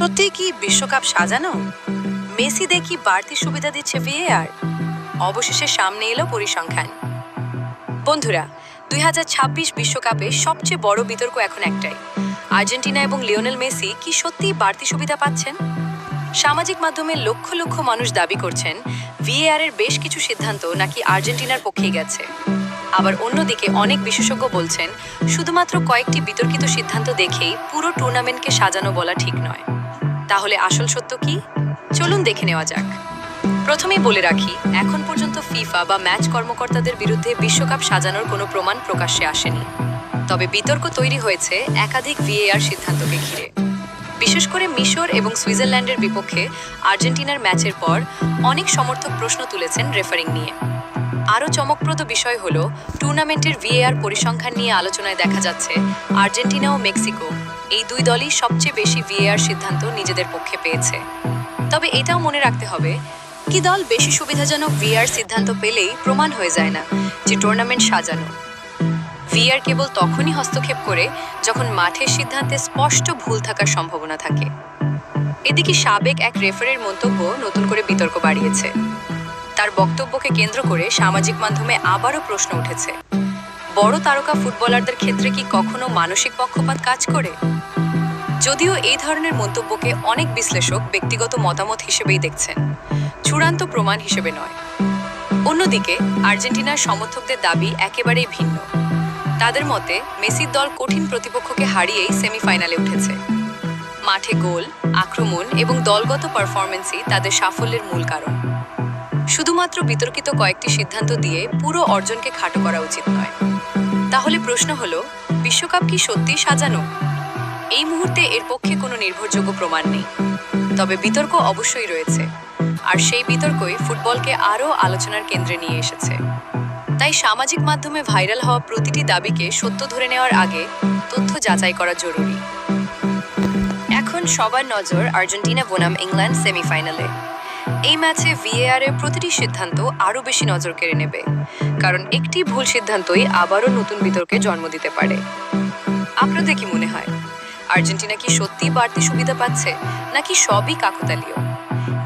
সত্যিই কি বিশ্বকাপ সাজানো? মেসি দেখি বাড়তি সুবিধা দিচ্ছে ভিএআর। অবশেষে সামনে এলো পরিসংখ্যান। বন্ধুরা, ২০২৬ বিশ্বকাপে সবচেয়ে বড় বিতর্ক এখন একটাই: আর্জেন্টিনা এবং লিওনেল মেসি কি সত্যিই বাড়তি সুবিধা পাচ্ছেন? সামাজিক মাধ্যমে লক্ষ লক্ষ মানুষ দাবি করছেন ভিএআর এর বেশ কিছু সিদ্ধান্ত নাকি আর্জেন্টিনার পক্ষেই গেছে। আবার অন্যদিকে অনেক বিশেষজ্ঞ বলছেন শুধুমাত্র কয়েকটি বিতর্কিত সিদ্ধান্ত দেখেই পুরো টুর্নামেন্টকে সাজানো বলা ঠিক নয়। তাহলে আসল সত্য কি? চলুন দেখে নেওয়া যাক। প্রথমেই বলে রাখি, এখন পর্যন্ত ফিফা বা ম্যাচ কর্মকর্তাদের বিরুদ্ধে বিশ্বকাপ সাজানোর কোনো প্রমাণ প্রকাশ্যে আসেনি। তবে বিতর্ক তৈরি হয়েছে একাধিক ভিএআর সিদ্ধান্তকে ঘিরে। বিশেষ করে মিশর এবং সুইজারল্যান্ডের বিপক্ষে আর্জেন্টিনার ম্যাচের পর অনেক সমর্থক প্রশ্ন তুলেছেন রেফারিং নিয়ে। আরও চমকপ্রদ বিষয় হলো, টুর্নামেন্টের ভিএআর পরিসংখ্যান নিয়ে আলোচনায় দেখা যাচ্ছে আর্জেন্টিনা ও মেক্সিকো এই দুই দলই সবচেয়ে বেশি ভিএআর সিদ্ধান্ত নিজেদের পক্ষে পেয়েছে। তবে এটাও মনে রাখতে হবে, কি দল বেশি সুবিধাজনক ভিএআর সিদ্ধান্ত পেলেই প্রমাণ হয়ে যায় না যে টুর্নামেন্ট সাজানো। ভিএআর কেবল তখনই হস্তক্ষেপ করে যখন মাঠের সিদ্ধান্তে স্পষ্ট ভুল থাকার সম্ভাবনা থাকে। এদিকে সাবেক এক রেফারির মন্তব্য নতুন করে বিতর্ক বাড়িয়েছে। তার বক্তব্যকে কেন্দ্র করে সামাজিক মাধ্যমে আবারও প্রশ্ন উঠেছে, বড় তারকা ফুটবলারদের ক্ষেত্রে কি কখনো মানসিক পক্ষপাত কাজ করে? যদিও এই ধরনের মন্তব্যকে অনেক বিশ্লেষক ব্যক্তিগত মতামত হিসেবেই দেখছেন, চূড়ান্ত প্রমাণ হিসেবে নয়। অন্যদিকে আর্জেন্টিনার সমর্থকদের দাবি একেবারেই ভিন্ন। তাদের মতে মেসির দল কঠিন প্রতিপক্ষকে হারিয়েই সেমিফাইনালে উঠেছে। মাঠে গোল, আক্রমণ এবং দলগত পারফরমেন্সই তাদের সাফল্যের মূল কারণ। শুধুমাত্র বিতর্কিত কয়েকটি সিদ্ধান্ত দিয়ে পুরো অর্জনকে খাটো করা উচিত নয়। তাহলে প্রশ্ন হলো, বিশ্বকাপ কি সত্যিই সাজানো? এই মুহূর্তে এর পক্ষে কোনো নির্ভরযোগ্য প্রমাণ নেই, তবে বিতর্ক অবশ্যই রয়েছে, আর সেই বিতর্কই ফুটবলকে আরও আলোচনার কেন্দ্রে নিয়ে এসেছে। তাই সামাজিক মাধ্যমে ভাইরাল হওয়া প্রতিটি দাবিকে সত্য ধরে নেওয়ার আগে তথ্য যাচাই করা জরুরি। এখন সবার নজর আর্জেন্টিনা বনাম ইংল্যান্ড সেমিফাইনালে। এই ম্যাচে ভিএআর এর প্রতিটি সিদ্ধান্ত আরও বেশি নজর কেড়ে নেবে, কারণ একটি ভুল সিদ্ধান্তই আবারও নতুন বিতর্কে জন্ম দিতে পারে। আপনাদের কি মনে হয়, আর্জেন্টিনা কি সত্যিই বাড়তি সুবিধা পাচ্ছে, নাকি সবই কাকতালীয়?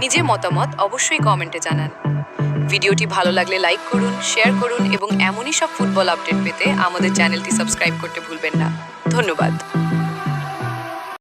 নিজের মতামত অবশ্যই কমেন্টে জানান। ভিডিওটি ভালো লাগলে লাইক করুন, শেয়ার করুন এবং এমনই সব ফুটবল আপডেট পেতে আমাদের চ্যানেলটি সাবস্ক্রাইব করতে ভুলবেন না। ধন্যবাদ।